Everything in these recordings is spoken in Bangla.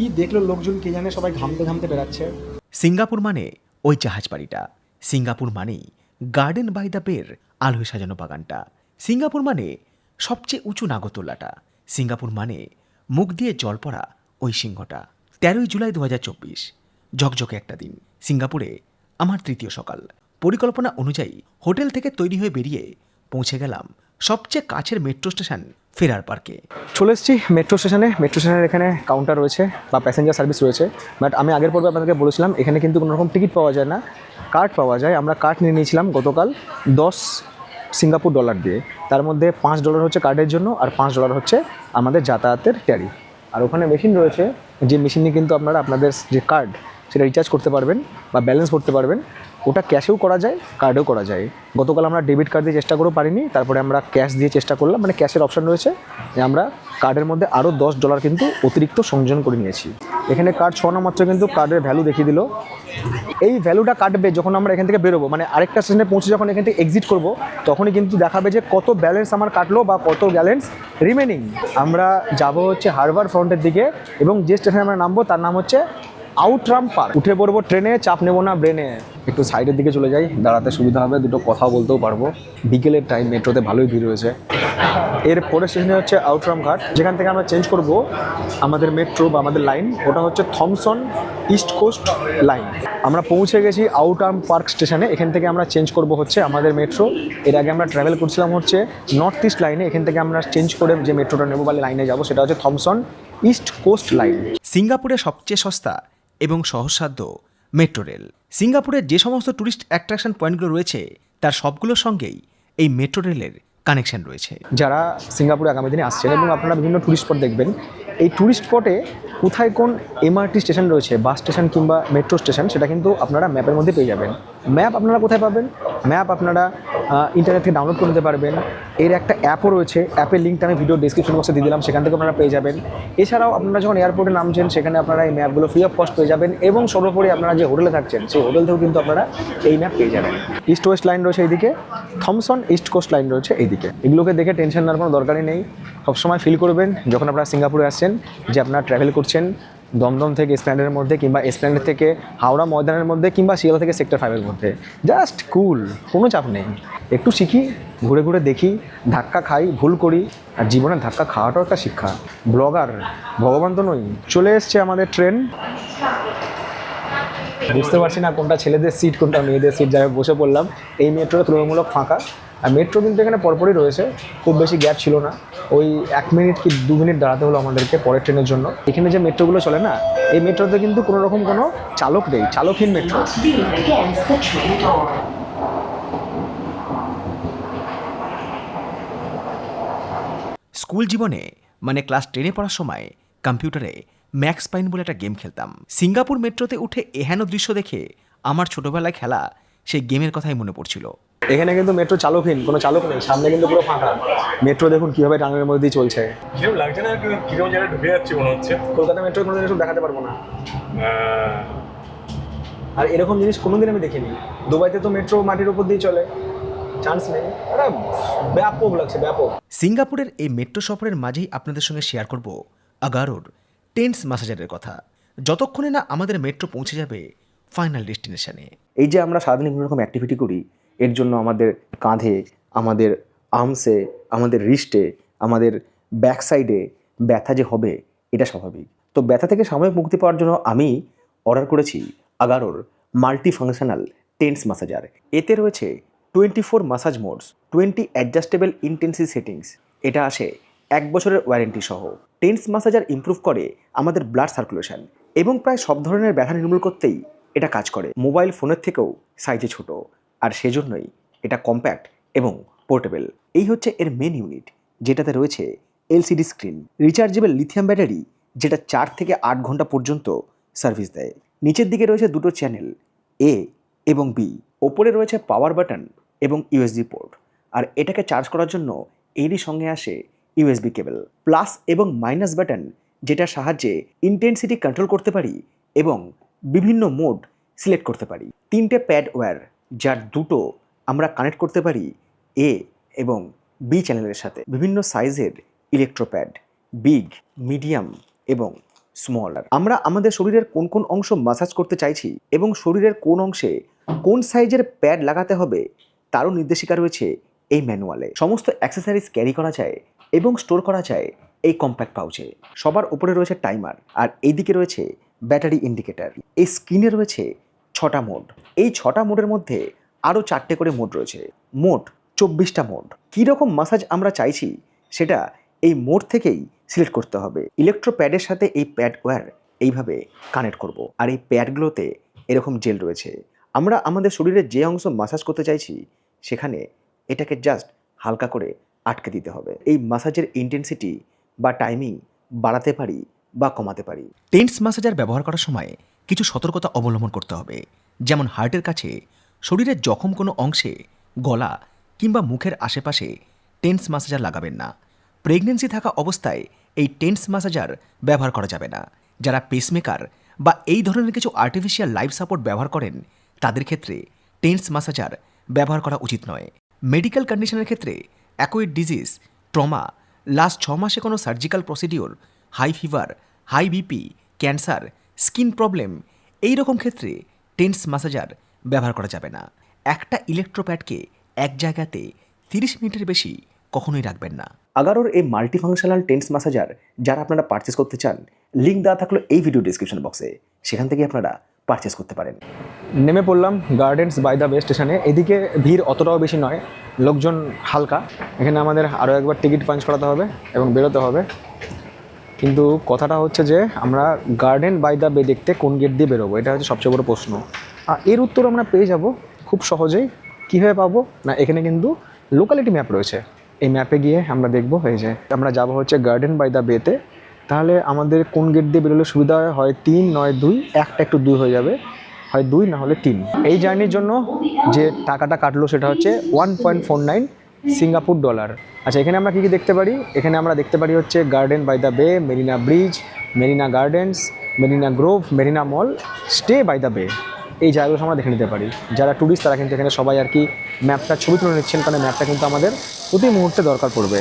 কি দেখলো লোকজন কে জানে, সবাই ঘামতে ঘামতে বেড়াচ্ছে। সিঙ্গাপুর মানে ওই জাহাজ বাড়িটা, সিঙ্গাপুর মানেই গার্ডেন বাই দ্য বের আলোয় সাজানো বাগানটা, সিঙ্গাপুর মানে সবচেয়ে উঁচু নাগরদোল্লাটা, সিঙ্গাপুর মানে মুখ দিয়ে জল পড়া ওই সিংহটা। 13ই জুলাই 2024, ঝকঝকে একটা দিন। সিঙ্গাপুরে আমার তৃতীয় সকাল। পরিকল্পনা অনুযায়ী হোটেল থেকে তৈরি হয়ে বেরিয়ে পৌঁছে গেলাম সবচেয়ে কাছের মেট্রো স্টেশন ফেরার পার্কে। চলে এসেছি মেট্রো স্টেশনে। মেট্রো স্টেশনের এখানে কাউন্টার রয়েছে বা প্যাসেঞ্জার সার্ভিস রয়েছে, বাট আমি আগের পর্বে আপনাদেরকে বলেছিলাম এখানে কিন্তু কোনো রকম টিকিট পাওয়া যায় না, কার্ড পাওয়া যায়। আমরা কার্ড নিয়ে নিয়েছিলাম গতকাল 10 সিঙ্গাপুর ডলার দিয়ে। তার মধ্যে $5 হচ্ছে কার্ডের জন্য, আর $5 হচ্ছে আমাদের যাতায়াতের ট্যারিফ। আর ওখানে মেশিন রয়েছে, যে মেশিনে কিন্তু আপনারা আপনাদের যে কার্ড সেটা রিচার্জ করতে পারবেন বা ব্যালেন্স ভরতে পারবেন। ওটা ক্যাশেও করা যায়, কার্ডেও করা যায়। গতকাল আমরা ডেবিট কার্ড দিয়ে চেষ্টা করেও পারিনি, তারপরে আমরা ক্যাশ দিয়ে চেষ্টা করলাম, মানে ক্যাশের অপশান রয়েছে। আমরা কার্ডের মধ্যে আরও $10 কিন্তু অতিরিক্ত সংযোজন করে নিয়েছি। এখানে কার্ড ছোঁয়ানো মাত্র কিন্তু কার্ডের ভ্যালু দেখিয়ে দিল। এই ভ্যালুটা কাটবে যখন আমরা এখান থেকে বেরোবো, মানে আরেকটা স্টেশনে পৌঁছে যখন এখান থেকে এক্সিট করব, তখনই কিন্তু দেখাবে যে কত ব্যালেন্স আমার কাটলো বা কত ব্যালেন্স রিমেনিং। আমরা যাব হচ্ছে হারবার ফ্রন্টের দিকে, এবং যে স্টেশনে আমরা নামবো তার নাম হচ্ছে আউটরাম পার্ক। উঠে পড়বো ট্রেনে, চাপ নেবো না ব্রেনে। একটু সাইডের দিকে চলে যাই, দাঁড়াতে সুবিধা হবে, দুটো কথা বলতেও পারবো। বিকেলের টাইম, মেট্রোতে ভালোই ভিড় রয়েছে। এর পরের স্টেশনে হচ্ছে আউটরাম ঘাট, যেখান থেকে আমরা চেঞ্জ করব আমাদের মেট্রো বা আমাদের লাইন। ওটা হচ্ছে থমসন ইস্ট কোস্ট লাইন। আমরা পৌঁছে গেছি আউটরাম পার্ক স্টেশনে। এখান থেকে আমরা চেঞ্জ করব হচ্ছে আমাদের মেট্রো। এর আগে আমরা ট্রাভেল করছিলাম হচ্ছে নর্থ ইস্ট লাইনে। এখান থেকে আমরা চেঞ্জ করে যে মেট্রোটা নেবো বা লাইনে যাব, সেটা হচ্ছে থমসন ইস্ট কোস্ট লাইন। সিঙ্গাপুরে সবচেয়ে সস্তা এবং সহজসাধ্য মেট্রো রেল। সিঙ্গাপুরের যে সমস্ত ট্যুরিস্ট অ্যাট্রাকশন পয়েন্টগুলো রয়েছে তার সবগুলোর সঙ্গেই এই মেট্রো রেলের কানেকশন রয়েছে। যারা সিঙ্গাপুরে আগামী দিনে আসছেন এবং আপনারা বিভিন্ন ট্যুরিস্ট স্পট দেখবেন, এই ট্যুরিস্ট স্পটে কোথায় কোন এমআরটি স্টেশন রয়েছে, বাস স্টেশন কিংবা মেট্রো স্টেশন, সেটা কিন্তু আপনারা ম্যাপের মধ্যে পেয়ে যাবেন। ম্যাপ আপনারা কোথায় পাবেন? ম্যাপ আপনারা ইন্টারনেট থেকে ডাউনলোড করে নিতে পারবেন। এর একটা অ্যাপও রয়েছে, অ্যাপের লিঙ্কটা আমি ভিডিও ডিসক্রিপশন বক্সে দিয়ে দিলাম, সেখান থেকে আপনারা পেয়ে যাবেন। এছাড়াও আপনারা যখন এয়ারপোর্টে নামছেন, সেখানে আপনারা এই ম্যাপগুলো ফ্রি অফ কস্ট পেয়ে যাবেন, এবং সর্বোপরি আপনারা যে হোটেলে থাকছেন সেই হোটেল থেকেও কিন্তু আপনারা এই ম্যাপ পেয়ে যাবেন। ইস্ট ওয়েস্ট লাইন রয়েছে এইদিকে, থমসন ইস্ট কোস্ট লাইন রয়েছে এইদিকে। এগুলোকে দেখে টেনশন নেওয়ার কোনো দরকারই নেই। সবসময় ফিল করবেন যখন আপনারা সিঙ্গাপুরে আসছেন যে আপনারা ট্রাভেল করছেন দমদম থেকে এসপ্ল্যানেডের মধ্যে, কিংবা এসপ্ল্যানেড থেকে হাওড়া ময়দানের মধ্যে, কিংবা শিয়ালদা থেকে সেক্টর 5-এর মধ্যে। জাস্ট কুল, কোনো চাপ নেই। একটু শিখি, ঘুরে ঘুরে দেখি, ধাক্কা খাই, ভুল করি, আর জীবনে ধাক্কা খাওয়াটাও একটা শিক্ষা। ব্লগার ভগবান তো নই। চলে এসছে আমাদের ট্রেন। বুঝতে পারছি না কোনটা ছেলেদের সিট কোনটা মেয়েদের সিট, যাই হোক বসে পড়লাম। এই মেট্রোটা তুলনামূলক ফাঁকা, আর মেট্রো কিন্তু এখানে পরপরই রয়েছে, খুব বেশি গ্যাপ ছিল না। ওই 1 মিনিট কি 2 মিনিট দাঁড়াতে হলো আমাদেরকে পরের ট্রেনের জন্য। এখানে যে মেট্রোগুলো চলে না, এই মেট্রোতে কিন্তু কোনো রকম কোনো চালক নেই, চালকহীন মেট্রো। স্কুল জীবনে মানে ক্লাস 10-এ পড়ার সময় কম্পিউটারে ম্যাক্স পাইন বলে একটা গেম খেলতাম। সিঙ্গাপুর মেট্রোতে উঠে এহেন দৃশ্য দেখে আমার ছোটবেলায় খেলা সেই গেমের কথাই মনে পড়ছিল। এখানে কিন্তু মেট্রো চালকহীন, কোনো চালক নেই, সামনে কিন্তু পুরো ফাঁকা। মেট্রো দেখুন কীভাবে টানেলের মধ্যে দিয়ে চলছে। কিরকম লাগছে না, কিরকম জায়গায় ঢুকে যাচ্ছে মনে হচ্ছে। কলকাতা মেট্রো কোনোদিন এসব দেখাতে পারবো না, আর এরকম জিনিস কোনোদিন আমি দেখিনি। দুবাইতে তো মেট্রো মাটির উপর দিয়ে চলে, চান্স নেই। আরে ব্যাপক লাগছে, ব্যাপক। সিঙ্গাপুরের এই মেট্রো সফরের মাঝেই আপনাদের সঙ্গে শেয়ার করব আগারোর টেন্স ম্যাসাজারের কথা, যতক্ষণে না আমাদের মেট্রো পৌঁছে যাবে ফাইনাল ডেস্টিনেশনে। এই যে আমরা সারাদিন বিভিন্ন রকম অ্যাক্টিভিটি করি, এর জন্য আমাদের কাঁধে, আমাদের আর্মসে, আমাদের রিস্টে, আমাদের ব্যাক সাইডে ব্যথা যে হবে এটা স্বাভাবিক। তো ব্যথা থেকে সাময়িক মুক্তি পাওয়ার জন্য আমি অর্ডার করেছি আগারোর মাল্টি ফাংশনাল টেন্স ম্যাসাজার। এতে রয়েছে 24 massage modes, 20 adjustable intensive settings. এটা আসে 1 বছরের ওয়ারেন্টি সহ। টেন্স ম্যাসাজার ইমপ্রুভ করে আমাদের ব্লাড সার্কুলেশন, এবং প্রায় সব ধরনের ব্যথা নির্মূল করতেই এটা কাজ করে। মোবাইল ফোনের থেকেও সাইজে ছোট, আর সেজন্যই এটা কম্প্যাক্ট এবং পোর্টেবল। এই হচ্ছে এর মেন ইউনিট, যেটাতে রয়েছে LCD screen, rechargeable lithium battery, যেটা 4 থেকে 8 ঘন্টা পর্যন্ত সার্ভিস দেয়। নিচের দিকে রয়েছে দুটো চ্যানেল, এ এবং বি। ওপরে রয়েছে পাওয়ার বাটন এবং ইউএসবি পোর্ট, আর এটাকে চার্জ করার জন্য এরই সঙ্গে আসে ইউএসবি কেবল। প্লাস এবং মাইনাস বাটন, যেটার সাহায্যে ইন্টেন্সিটি কন্ট্রোল করতে পারি এবং বিভিন্ন মোড সিলেক্ট করতে পারি। 3টে প্যাড ওয়্যার, যার দুটো আমরা কানেক্ট করতে পারি এ এবং বি চ্যানেলের সাথে। বিভিন্ন সাইজের ইলেকট্রোপ্যাড, বিগ, মিডিয়াম এবং স্মল। আমরা আমাদের শরীরের কোন কোন অংশ মাসাজ করতে চাইছি এবং শরীরের কোন অংশে কোন সাইজের প্যাড লাগাতে হবে তারও নির্দেশিকা রয়েছে এই ম্যানুয়ালে। সমস্ত অ্যাক্সেসরিজ ক্যারি করা যায় এবং স্টোর করা যায় এই কম্প্যাক্ট পাউচে। সবার উপরে রয়েছে টাইমার, আর এইদিকে রয়েছে ব্যাটারি ইন্ডিকেটর। এই স্ক্রিনে রয়েছে 6টা মোড। এই 6টা মোডের মধ্যে আরও 4টে করে মোড রয়েছে, মোট 24টা মোড। কীরকম মাসাজ আমরা চাইছি সেটা এই মোড থেকেই সিলেক্ট করতে হবে। ইলেকট্রো প্যাডের সাথে এই প্যাড ওয়্যার এইভাবে কানেক্ট করব, আর এই প্যাডগুলোতে এরকম জেল রয়েছে। আমরা আমাদের শরীরের যে অংশ মাসাজ করতে চাইছি সেখানে এটাকে জাস্ট হালকা করে আটকে দিতে হবে। এই মাসাজের ইন্টেন্সিটি বা টাইমিং বাড়াতে পারি বা কমাতে পারি। টেন্স মাসাজার ব্যবহার করার সময় কিছু সতর্কতা অবলম্বন করতে হবে, যেমন হার্টের কাছে, শরীরের জখম কোনো অংশে, গলা কিংবা মুখের আশেপাশে টেন্স মাসাজার লাগাবেন না। প্রেগনেন্সি থাকা অবস্থায় এই টেন্স মাসাজার ব্যবহার করা যাবে না। যারা পেসমেকার বা এই ধরনের কিছু আর্টিফিশিয়াল লাইফ সাপোর্ট ব্যবহার করেন তাদের ক্ষেত্রে টেন্স মাসাজার ব্যবহার করা উচিত নয়। মেডিকেল কন্ডিশনের ক্ষেত্রে অ্যাকোয়েড ডিজিজ, ট্রমা, লাস্ট 6 মাসে কোনো surgical procedure, high fever, high BP, cancer, skin problem, এই রকম ক্ষেত্রে টেন্স মাসাজার ব্যবহার করা যাবে না। একটা ইলেকট্রোপ্যাডকে এক জায়গাতে 30 মিনিটের বেশি কখনোই রাখবেন না। আগারোর এই মাল্টিফাংশনাল টেন্স মাসাজার যারা আপনারা পারচেস করতে চান, লিঙ্ক দেওয়া থাকলো এই ভিডিও ডিসক্রিপশন বক্সে, সেখান থেকে আপনারা পারচেস করতে পারেন। নেমে পড়লাম গার্ডেন্স বাই দ্য বে স্টেশনে। এদিকে ভিড় অতটাও বেশি নয়, লোকজন হালকা। এখানে আমাদের আরও একবার টিকিট পাঞ্চ করাতে হবে এবং বেরোতে হবে। কিন্তু কথাটা হচ্ছে যে আমরা গার্ডেন বাই দ্য বে দেখতে কোন গেট দিয়ে বেরোবো, এটা হচ্ছে সবচেয়ে বড় প্রশ্ন। আর এর উত্তর আমরা পেয়ে যাব খুব সহজেই। কীভাবে পাবো না, এখানে কিন্তু লোকালিটি ম্যাপ রয়েছে। এই ম্যাপে গিয়ে আমরা দেখবো এই যে আমরা যাবো হচ্ছে গার্ডেন বাই দ্য বেতে। তাহলে আমাদের কোন গেট দিয়ে বেরোলে সুবিধা হয় 3 নয় 2, একটা একটু দূর হয়ে যাবে, হয় 2 না হলে 3। এই জার্নির জন্য যে টাকাটা কাটলো সেটা হচ্ছে 1.49 সিঙ্গাপুর ডলার। আচ্ছা, এখানে আমরা কী কী দেখতে পারি? এখানে আমরা দেখতে পারি হচ্ছে garden by the Bay, Marina Bridge, Marina Gardens, Marina Grove, Marina Mall, stay by the bay. এই জায়গাগুলো আমরা দেখে নিতে পারি। যারা ট্যুরিস্ট তারা কিন্তু এখানে সবাই আর কি ম্যাপটা ছবি তুলে নিচ্ছেন, কারণ ম্যাপটা কিন্তু আমাদের প্রতি মুহূর্তে দরকার পড়বে।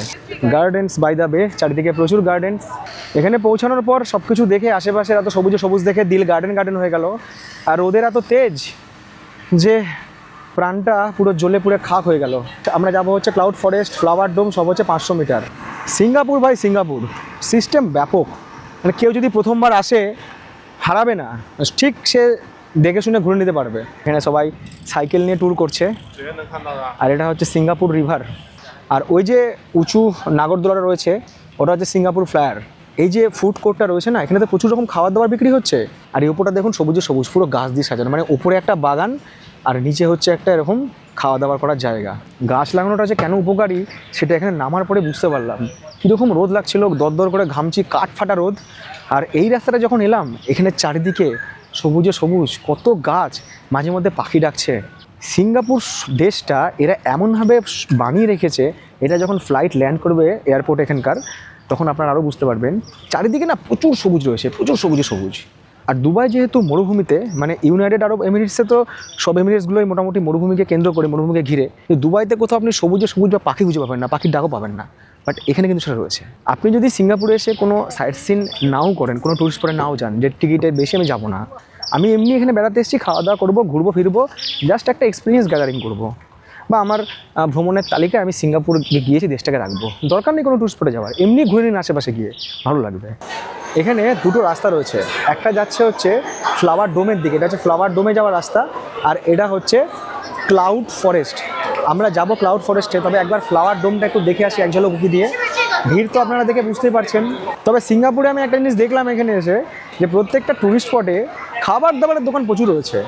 গার্ডেন্স বাই দ্য বে, চারিদিকে প্রচুর গার্ডেন্স। এখানে পৌঁছানোর পর সব কিছু দেখে, আশেপাশের এত সবুজে সবুজ দেখে দিল গার্ডেন গার্ডেন হয়ে গেল। আর ওদের এত তেজ যে প্রাণটা পুরো জ্বলে পুড়ে খাক হয়ে গেল। আমরা যাবো হচ্ছে ক্লাউড ফরেস্ট, ফ্লাওয়ার ডোম, সব হচ্ছে 500 মিটার। সিঙ্গাপুর ভাই সিঙ্গাপুর, সিস্টেম ব্যাপক। মানে কেউ যদি প্রথমবার আসে হারাবে না, ঠিক সে দেখে শুনে ঘুরে নিতে পারবে। এখানে সবাই সাইকেল নিয়ে ট্যুর করছে। আর এটা হচ্ছে সিঙ্গাপুর রিভার। আর ওই যে উঁচু নাগরদোলাটা রয়েছে ওটা হচ্ছে সিঙ্গাপুর ফ্লায়ার। এই যে ফুড কোর্টটা রয়েছে না, এখানে তো প্রচুর রকম খাবার দাবার বিক্রি হচ্ছে। আর এই ওপরটা দেখুন সবুজে সবুজ, পুরো গাছ দিয়ে সাজানো। মানে ওপরে একটা বাগান আর নিচে হচ্ছে একটা এরকম খাওয়া দাওয়ার করার জায়গা। গাছ লাগানোটা যে কেন উপকারী সেটা এখানে নামার পরে বুঝতে পারলাম। কীরকম রোদ লাগছিল, দরদর করে ঘামছি, কাঠ ফাটা রোদ। আর এই রাস্তাটা যখন এলাম, এখানে চারিদিকে সবুজে সবুজ, কত গাছ, মাঝে মধ্যে পাখি ডাকছে। সিঙ্গাপুর দেশটা এরা এমনভাবে বানিয়ে রেখেছে, এটা যখন ফ্লাইট ল্যান্ড করবে এয়ারপোর্ট এখানকার, তখন আপনারা আরও বুঝতে পারবেন। চারিদিকে না প্রচুর সবুজ রয়েছে, প্রচুর সবুজে সবুজ। আর দুবাই যেহেতু মরুভূমিতে, মানে ইউনাইটেড আরব এমিরেটসে তো সব এমিরেটসগুলোই মোটামুটি মরুভূমিকে কেন্দ্র করে, মরুভূমিকে ঘিরে। দুবাইতে কোথাও আপনি সবুজে সবুজ বা পাখি খুঁজে পাবেন না, পাখির ডাকও পাবেন না। বাট এখানে কিন্তু সেটা রয়েছে। আপনি যদি সিঙ্গাপুরে এসে কোনো সাইট সিন নাও করেন, কোনো টুরিস্ট স্পটে নাও যান, যে টিকিটের বেশি আমি যাবো না, আমি এমনি এখানে বেড়াতে এসেছি, খাওয়া দাওয়া করবো, ঘুরবো ফিরবো, জাস্ট একটা এক্সপিরিয়েন্স গ্যাদারিং করবো, বা আমার ভ্রমণের তালিকায় আমি সিঙ্গাপুর গিয়েছি দেশটাকে রাখবো। দরকার নেই কোনো টুরিস্ট স্পটে যাওয়ার, এমনি ঘুরে নিন আশেপাশে গিয়ে, ভালো লাগবে। এখানে দুটো রাস্তা রয়েছে, একটা যাচ্ছে হচ্ছে ফ্লাওয়ার ডোমের দিকে, এটা হচ্ছে ফ্লাওয়ার ডোমে যাওয়ার রাস্তা, আর এটা হচ্ছে ক্লাউড ফরেস্ট। আমরা যাব ক্লাউড ফরেস্টে, তবে একবার ফ্লাওয়ার ডোমটা একটু দেখে আসি এক ঝলক উঁকি দিয়ে। ভিড় তো আপনারা দেখে বুঝতেই পারছেন। তবে সিঙ্গাপুরে আমি একটা জিনিস দেখলাম এখানে এসে, যে প্রত্যেকটা টুরিস্ট স্পটে খাবার দাবারের দোকান প্রচুর রয়েছে।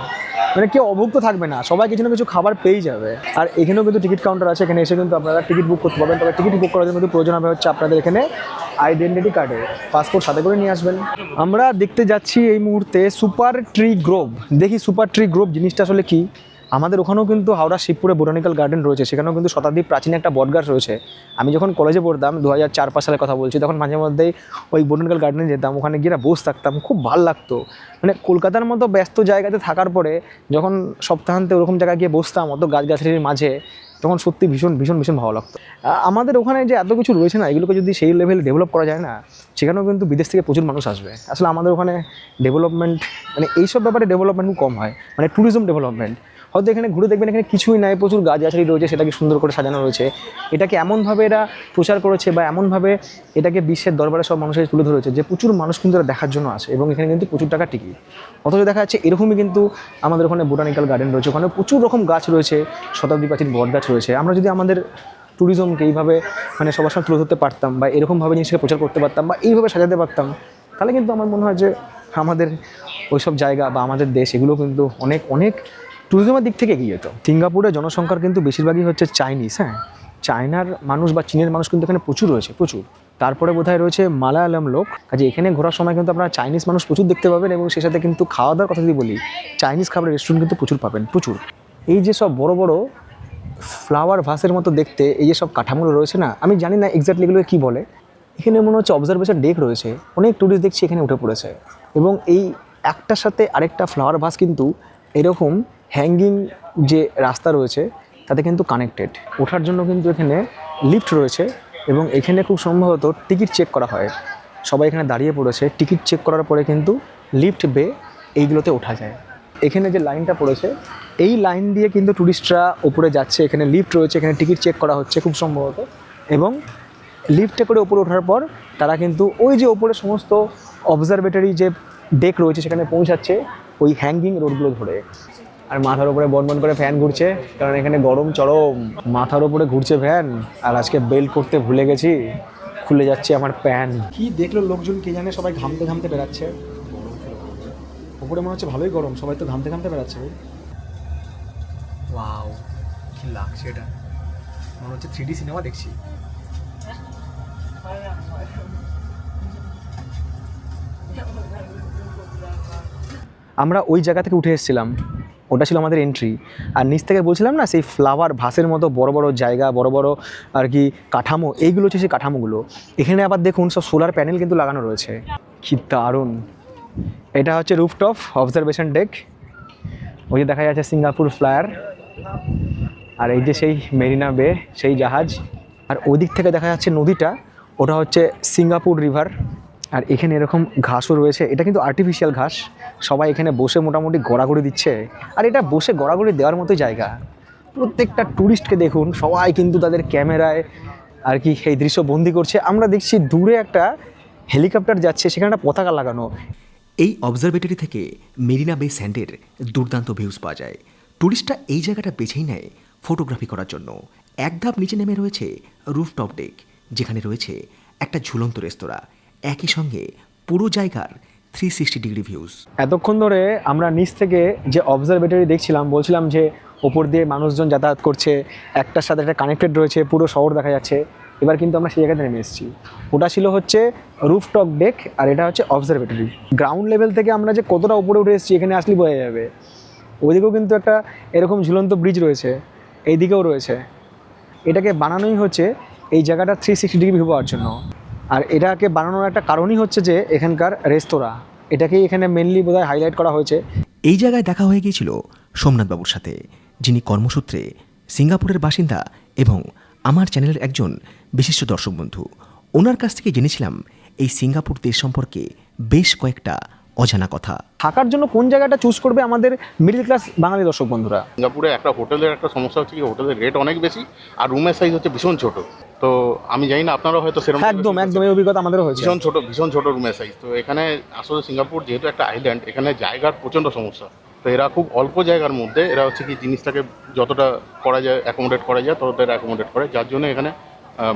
মানে কেউ অভুক্ত থাকবে না, সবাই কিছু না কিছু খাবার পেয়েই যাবে। আর এখানেও কিন্তু টিকিট কাউন্টার আছে, এখানে এসে কিন্তু আপনারা টিকিট বুক করতে পারবেন। তবে টিকিট বুক করার জন্য কিন্তু প্রয়োজন হবে হচ্ছে আপনাদের এখানে আইডেন্টিটি কার্ডের, পাসপোর্ট সাথে করে নিয়ে আসবেন। আমরা দেখতে যাচ্ছি এই মুহূর্তে সুপার ট্রি গ্রোভ। দেখি সুপার ট্রি গ্রোভ জিনিসটা আসলে কি। আমাদের ওখানেও কিন্তু হাওড়া শিবপুরে বোটানিক্যাল গার্ডেন রয়েছে, সেখানেও কিন্তু শতাব্দী প্রাচীন একটা বটগাছ রয়েছে। আমি যখন কলেজে পড়তাম 2004-5 সালের কথা বলছি, তখন মাঝে মধ্যেই ওই বোটানিক্যাল গার্ডেনে যেতাম, ওখানে গিয়ে বসে থাকতাম, খুব ভালো লাগতো। মানে কলকাতার মতো ব্যস্ত জায়গাতে থাকার পরে যখন সপ্তাহান্তে ওরকম জায়গায় গিয়ে বসতাম অত গাছগাছালির মাঝে, তখন সত্যি ভীষণ ভীষণ ভীষণ ভালো লাগতো। আমাদের ওখানে যে এত কিছু রয়েছে না, এগুলোকে যদি সেই লেভেলে ডেভেলপ করা যায় না, সেখানেও কিন্তু বিদেশ থেকে প্রচুর মানুষ আসবে। আসলে আমাদের ওখানে ডেভেলপমেন্ট মানে এইসব ব্যাপারে ডেভেলপমেন্ট খুব কম হয়, মানে ট্যুরিজম ডেভেলপমেন্ট। হয়তো এখানে ঘুরে দেখবেন এখানে কিছুই নাই, প্রচুর গাছগাছালি রয়েছে, সেটাকে সুন্দর করে সাজানো রয়েছে। এটাকে এমনভাবে এরা প্রচার করেছে বা এমনভাবে এটাকে বিশ্বের দরবারে সব মানুষের তুলে ধরেছে যে প্রচুর মানুষ কিন্তু এরা দেখার জন্য আসে, এবং এখানে কিন্তু প্রচুর টাকা টিকিট। অথচ দেখা যাচ্ছে এরকমই কিন্তু আমাদের ওখানে বোটানিক্যাল গার্ডেন রয়েছে, ওখানে প্রচুর রকম গাছ রয়েছে, শতাব্দী প্রাচীন বট গাছ রয়েছে। আমরা যদি আমাদের ট্যুরিজমকে এইভাবে মানে সবার সামনে তুলে ধরতে পারতাম বা এরকমভাবে জিনিসকে প্রচার করতে পারতাম বা এইভাবে সাজাতে পারতাম, তাহলে কিন্তু আমার মনে হয় যে আমাদের ওইসব জায়গা বা আমাদের দেশ এগুলো কিন্তু অনেক অনেক ট্যুরিজমের দিক থেকে এগিয়ে যেত। সিঙ্গাপুরের জনসংখ্যার কিন্তু বেশিরভাগই হচ্ছে চাইনিজ। হ্যাঁ, চায়নার মানুষ বা চীনের মানুষ কিন্তু এখানে প্রচুর রয়েছে, প্রচুর। তারপরে বোধহয় রয়েছে মালায়ালাম লোক। কাজে এখানে ঘোরার সময় কিন্তু আপনারা চাইনিজ মানুষ প্রচুর দেখতে পাবেন, এবং সে সাথে কিন্তু খাওয়া দাওয়ার কথা যদি বলি, চাইনিজ খাবারের রেস্টুরেন্ট কিন্তু প্রচুর পাবেন, প্রচুর। এই যে সব বড় বড় ফ্লাওয়ার ভাসের মতো দেখতে এই যে সব কাঠামোগুলো রয়েছে না, আমি জানি না এক্স্যাক্টলি এগুলো কী বলে। এখানে মনে হচ্ছে অবজারভেশন ডেক রয়েছে, অনেক ট্যুরিস্ট দেখছি এখানে উঠে পড়েছে, এবং এই একটার সাথে আরেকটা ফ্লাওয়ার ভাস কিন্তু এরকম হ্যাঙ্গিং যে রাস্তা রয়েছে তাতে কিন্তু কানেক্টেড। ওঠার জন্য কিন্তু এখানে লিফট রয়েছে, এবং এখানে খুব সম্ভবত টিকিট চেক করা হয়। সবাই এখানে দাঁড়িয়ে পড়েছে, টিকিট চেক করার পরে কিন্তু লিফট বে এইগুলোতে ওঠা যায়। এখানে যে লাইনটা পড়েছে এই লাইন দিয়ে কিন্তু ট্যুরিস্টরা উপরে যাচ্ছে, এখানে লিফট রয়েছে, এখানে টিকিট চেক করা হচ্ছে খুব সম্ভবত, এবং লিফটে করে উপরে ওঠার পর তারা কিন্তু ওই যে ওপরে সমস্ত অবজারভেটরি যে ডেক রয়েছে সেখানে পৌঁছাচ্ছে ওই হ্যাঙ্গিং রোডগুলো ধরে। আর মাথার উপরে বনবন করে ফ্যান ঘুরছে, কারণ এখানে গরম চরম। মাথার উপরে ঘুরছে ফ্যান, আর আজকে বেল্ট করতে ভুলে গেছি, খুলে যাচ্ছে আমার প্যান। কি দেখলো লোকজন কে জানে, সবাই ঘামতে ঘামতে বেড়াচ্ছে। উপরে মনে হচ্ছে ভালোই গরম, সবাই তো ঘামতে ঘামতে বেড়াচ্ছে। ওয়াও, কি লাগছে এটা, মনে হচ্ছে 3D সিনেমা দেখছি। আমরা ওই জায়গা থেকে উঠে এসেছিলাম, ওটা ছিল আমাদের এন্ট্রি। আর নিচ থেকে বলছিলাম না সেই ফ্লাওয়ার ভাসের মতো বড় বড় জায়গা, বড় বড় আর কি কাঠামো, এইগুলো হচ্ছে সেই কাঠামোগুলো। এখানে আবার দেখুন সব সোলার প্যানেল কিন্তু লাগানো রয়েছে, কি দারুণ। এটা হচ্ছে রুফটপ অবজারভেশন ডেক। ওই যে দেখা যাচ্ছে সিঙ্গাপুর ফ্লায়ার, আর এই যে সেই মেরিনা বে, সেই জাহাজ। আর ওই দিক থেকে দেখা যাচ্ছে নদীটা, ওটা হচ্ছে সিঙ্গাপুর রিভার। আর এখানে এরকম ঘাসও রয়েছে, এটা কিন্তু আর্টিফিশিয়াল ঘাস। সবাই এখানে বসে মোটামুটি গড়াগড়ি দিচ্ছে, আর এটা বসে গড়াগড়ি দেওয়ার মতোই জায়গা। প্রত্যেকটা ট্যুরিস্টকে দেখুন, সবাই কিন্তু তাদের ক্যামেরায় আর কি এই দৃশ্য বন্দি করছে। আমরা দেখছি দূরে একটা হেলিকপ্টার যাচ্ছে, সেখানে একটা পতাকা লাগানো। এই অবজারভেটরি থেকে মেরিনা বে স্যান্ডের দুর্দান্ত ভিউজ পাওয়া যায়। ট্যুরিস্টরা এই জায়গাটা বেছেই নেয় ফটোগ্রাফি করার জন্য। এক ধাপ নিচে নেমে রয়েছে রুফটপ ডেক, যেখানে রয়েছে একটা ঝুলন্ত রেস্তোরাঁ, একই সঙ্গে পুরো জায়গার 360 ডিগ্রি ভিউজ। এতক্ষণ ধরে আমরা নিচ থেকে যে অবজারভেটরি দেখছিলাম, বলছিলাম যে ওপর দিয়ে মানুষজন যাতায়াত করছে, একটার সাথে একটা কানেক্টেড রয়েছে, পুরো শহর দেখা যাচ্ছে। এবার কিন্তু আমরা সেই জায়গাতে নেমে এসেছি। ওটা ছিল হচ্ছে রুফটপ ডেক, আর এটা হচ্ছে অবজারভেটরি। গ্রাউন্ড লেভেল থেকে আমরা যে কতটা উপরে উঠে এসেছি এখানে আসলেই বোঝা যাবে। ওইদিকেও কিন্তু একটা এরকম ঝুলন্ত ব্রিজ রয়েছে, এই দিকেও রয়েছে। এটাকে বানানোই হচ্ছে এই জায়গাটা 360 ডিগ্রি ভিউ পাওয়ার জন্য। আর এটাকে বানানোর একটা কারণই হচ্ছে যে এখানকার রেস্তোরাঁ, এটাকেই এখানে মেনলি বোধহয় হাইলাইট করা হয়েছে। এই জায়গায় দেখা হয়ে গিয়েছিল সোমনাথবাবুর সাথে, যিনি কর্মসূত্রে সিঙ্গাপুরের বাসিন্দা এবং আমার চ্যানেলের একজন বিশিষ্ট দর্শক বন্ধু। ওনার কাছ থেকে জেনেছিলাম এই সিঙ্গাপুর দেশ সম্পর্কে বেশ কয়েকটা অজানা কথা। থাকার জন্য কোন জায়গাটা চুজ করবে আমাদের মিডল ক্লাস বাঙালি দর্শক বন্ধুরা? সিঙ্গাপুরে একটা হোটেলের একটা সমস্যা হচ্ছে কি, হোটেলের রেট অনেক বেশি আর রুমের সাইজ হচ্ছে ভীষণ ছোট। তো আমি জানি না আপনারা হয়তো সেরকম একদম একদম এই অভিজ্ঞতা আমাদেরও হয়েছে। ভীষণ ছোট রুমের সাইজ। তো এখানে আসলে সিঙ্গাপুর যেহেতু একটা আইল্যান্ড, এখানে জায়গার প্রচণ্ড সমস্যা। তো এরা খুব অল্প জায়গার মধ্যে এরা হচ্ছে কি জিনিসটাকে যতটা করা যায় অ্যাকোমোডেট করা যায় ততটা অ্যাকোমোডেট করে, যার জন্য এখানে